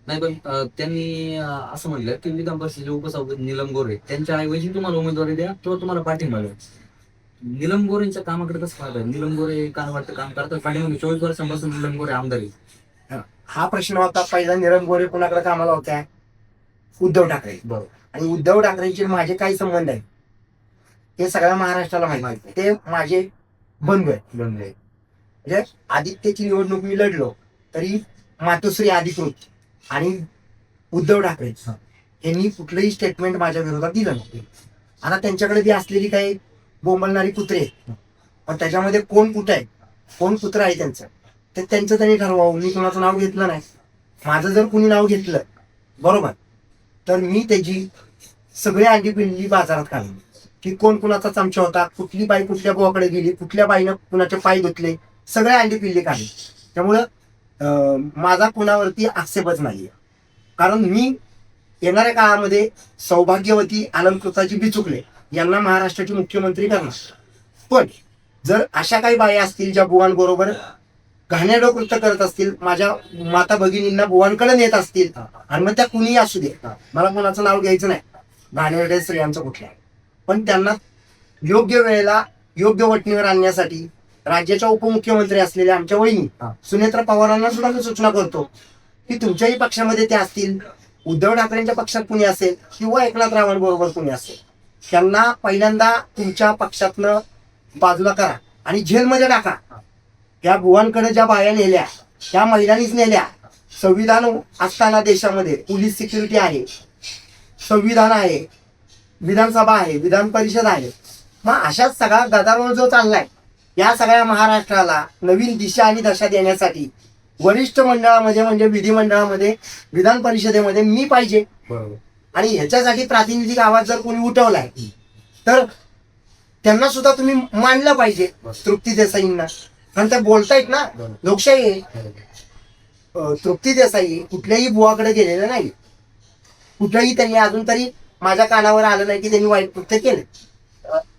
नाही पण त्यांनी असं म्हणलं की विधान परिषदेचे उपसभापती नीलम गोरे त्यांच्या ऐवजी तुम्हाला उमेदवारी द्या किंवा तुम्हाला पाठिंबा द्या. नीलम गोरेंच्या कामाकडे कसं पाहताय? नीलम गोरे कान वाटतं काम करतात, पाठीमागे 24 वर्षांपासून नीलम गोरे आमदार आहे. हा प्रश्न होता पहिला, नीलम गोरे कुणाकडे कामाला होत्या? उद्धव ठाकरे. बरोबर. आणि उद्धव ठाकरेंचे माझे काही संबंध आहे हे सगळ्या महाराष्ट्राला माहिती आहे. ते माझे बंधू आहे. म्हणजे आदित्यची निवडणूक मी लढलो तरी मातोश्री अधिकृत आणि उद्धव ठाकरे यांनी कुठलंही स्टेटमेंट माझ्या विरोधात दिलं नव्हतं. आता त्यांच्याकडे ती असलेली काही बोंबलणारी कुत्रे आहेत, पण त्याच्यामध्ये कोण कुठं आहे, कोण कुत्र आहे त्यांचं, ते त्यांचं त्यांनी ठरवावं. मी कुणाचं नाव घेतलं नाही. माझं जर कुणी नाव घेतलं बरोबर तर मी त्याची सगळी अंडी पिंडी बाजारात काढली की कोण कुणाचा चमचा होता, कुठली बाई कुठल्या बुवाकडे गेली, कुठल्या बाईनं कुणाचे पाय धुतले, सगळे अंडी पिल्ली काढली. त्यामुळं माझा कुणावरती आक्षेपच नाहीये. कारण मी येणाऱ्या काळामध्ये सौभाग्यवती अलंकृताची बिचुकले यांना महाराष्ट्राचे मुख्यमंत्री करणार. पण जर अशा काही बाई असतील ज्या बुवांबरोबर घाणेरडं कृत्य करत असतील, माझ्या माता भगिनींना बुवांकडे नेत असतील, आणि मग त्या कुणीही असू दे, मला कोणाचं नाव घ्यायचं नाही, घाणेरड्या स्त्रियांचं कुठल्या, पण त्यांना योग्य वेळेला योग्य वटणीवर आणण्यासाठी राज्याच्या उपमुख्यमंत्री असलेल्या आमच्या वहिनी सुनेत्रा पवारांना सुद्धा मी सूचना करतो की तुमच्याही पक्षामध्ये ते असतील, उद्धव ठाकरेंच्या पक्षात कुणी असेल किंवा एकनाथ कुणी असेल, त्यांना पहिल्यांदा तुमच्या पक्षातनं बाजूला करा आणि जेलमध्ये टाका. त्या बुवांकडे ज्या बाया नेल्या त्या महिलांनीच नेल्या. संविधान असताना देशामध्ये पोलीस सिक्युरिटी आहे, संविधान आहे, विधानसभा आहे, विधान परिषद आहे. मग अशाच सगळा गदारोळ जो चाललाय या सगळ्या महाराष्ट्राला नवीन दिशा आणि दशा देण्यासाठी वरिष्ठ मंडळामध्ये म्हणजे विधिमंडळामध्ये, विधान परिषदेमध्ये मी पाहिजे. आणि ह्याच्यासाठी प्रातिनिधिक आवाज जर कोणी उठवलाय तर त्यांना सुद्धा तुम्ही मानलं पाहिजे, तृप्ती देसाईंना. कारण त्या बोलतायत ना, लोकशाही आहे. तृप्ती देसाई कुठल्याही बुवाकडे गेलेलं नाही, कुठल्याही त्यांनी अजून तरी माझ्या कानावर आलं नाही की त्यांनी वाईट कृत्य केलं.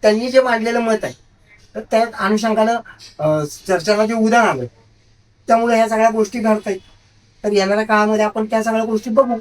त्यांनी जे मांडलेलं मत आहे तर त्या अनुषंगानं चर्चाला जे उदाहरण आलं, त्यामुळे ह्या सगळ्या गोष्टी घडतायत. तर येणाऱ्या काळामध्ये आपण त्या सगळ्या गोष्टी बघू.